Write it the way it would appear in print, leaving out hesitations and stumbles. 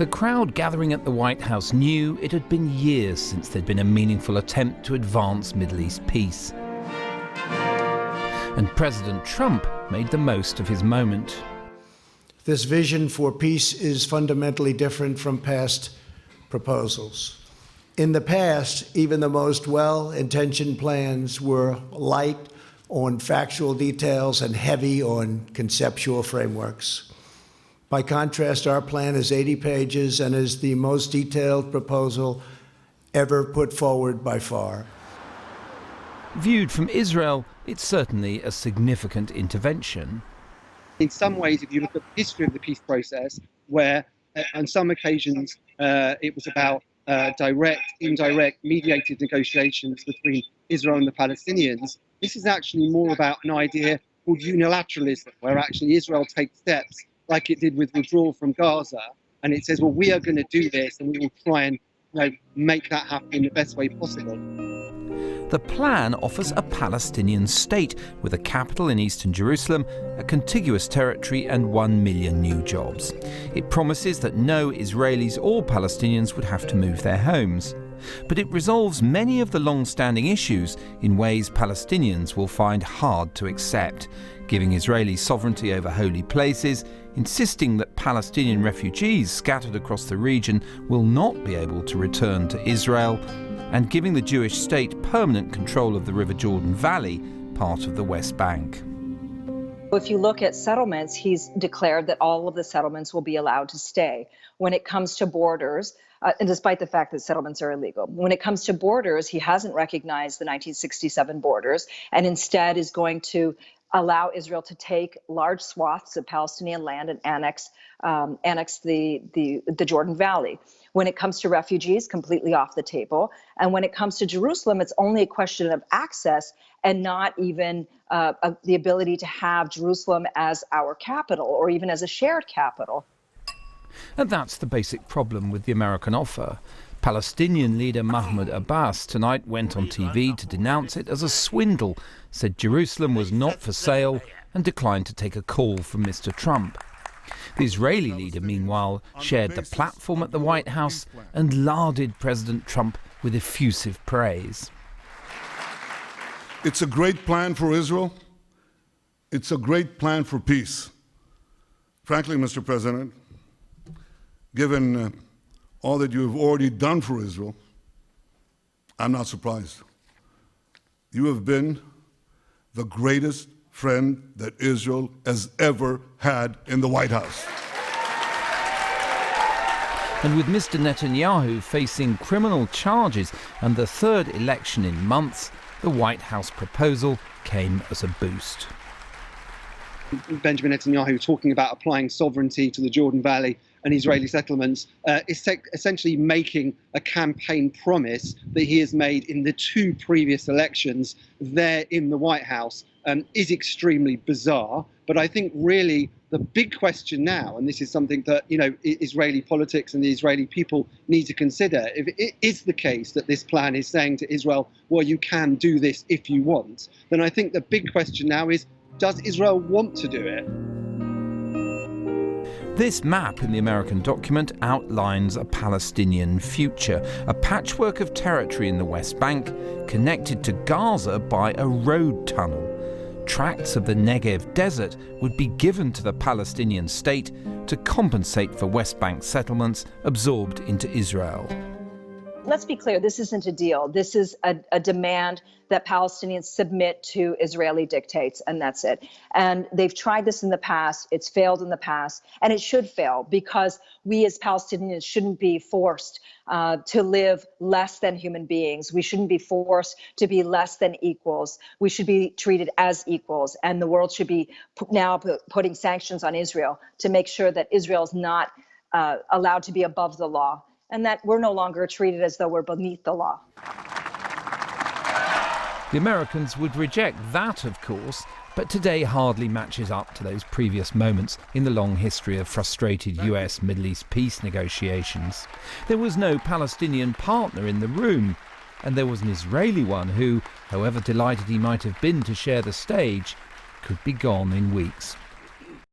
The crowd gathering at the White House knew it had been years since there'd been a meaningful attempt to advance Middle East peace. And President Trump made the most of his moment. This vision for peace is fundamentally different from past proposals. In the past, even the most well-intentioned plans were light on factual details and heavy on conceptual frameworks. By contrast, our plan is 80 pages and is the most detailed proposal ever put forward by far. Viewed from Israel, it's certainly a significant intervention. In some ways, if you look at the history of the peace process, where on some occasions it was about direct, indirect, mediated negotiations between Israel and the Palestinians, this is actually more about an idea called unilateralism, where actually Israel takes steps like it did with withdrawal from Gaza, and it says, well, we are going to do this and we will try and make that happen in the best way possible. The plan offers a Palestinian state with a capital in eastern Jerusalem, a contiguous territory and 1 million new jobs. It promises that no Israelis or Palestinians would have to move their homes. But it resolves many of the long-standing issues in ways Palestinians will find hard to accept, giving Israelis sovereignty over holy places, insisting that Palestinian refugees scattered across the region will not be able to return to Israel, and giving the Jewish state permanent control of the River Jordan Valley, part of the West Bank. If you look at settlements, he's declared that all of the settlements will be allowed to stay. When it comes to borders, and despite the fact that settlements are illegal, when it comes to borders, he hasn't recognized the 1967 borders and instead is going to allow Israel to take large swaths of Palestinian land and annex the Jordan Valley. When it comes to refugees, completely off the table. And when it comes to Jerusalem, it's only a question of access and not even the ability to have Jerusalem as our capital or even as a shared capital. And that's the basic problem with the American offer. Palestinian leader Mahmoud Abbas tonight went on TV to denounce it as a swindle, said Jerusalem was not for sale, and declined to take a call from Mr. Trump. The Israeli leader, meanwhile, shared the platform at the White House and larded President Trump with effusive praise. It's a great plan for Israel. It's a great plan for peace. Frankly, Mr. President, given all that you have already done for Israel, I'm not surprised. You have been the greatest friend that Israel has ever had in the White House. And with Mr. Netanyahu facing criminal charges and the third election in months, the White House proposal came as a boost. Benjamin Netanyahu talking about applying sovereignty to the Jordan Valley and Israeli settlements is essentially making a campaign promise that he has made in the two previous elections there in the White House is extremely bizarre. But I think really the big question now, and this is something that Israeli politics and the Israeli people need to consider, if it is the case that this plan is saying to Israel, well, you can do this if you want, then I think the big question now is, does Israel want to do it? This map in the American document outlines a Palestinian future, a patchwork of territory in the West Bank connected to Gaza by a road tunnel. Tracts of the Negev desert would be given to the Palestinian state to compensate for West Bank settlements absorbed into Israel. Let's be clear, this isn't a deal. This is a demand that Palestinians submit to Israeli dictates, and that's it. And they've tried this in the past, it's failed in the past, and it should fail because we as Palestinians shouldn't be forced to live less than human beings. We shouldn't be forced to be less than equals. We should be treated as equals, and the world should be now putting sanctions on Israel to make sure that Israel is not allowed to be above the law, and that we're no longer treated as though we're beneath the law. The Americans would reject that, of course, but today hardly matches up to those previous moments in the long history of frustrated US Middle East peace negotiations. There was no Palestinian partner in the room, and there was an Israeli one who, however delighted he might have been to share the stage, could be gone in weeks.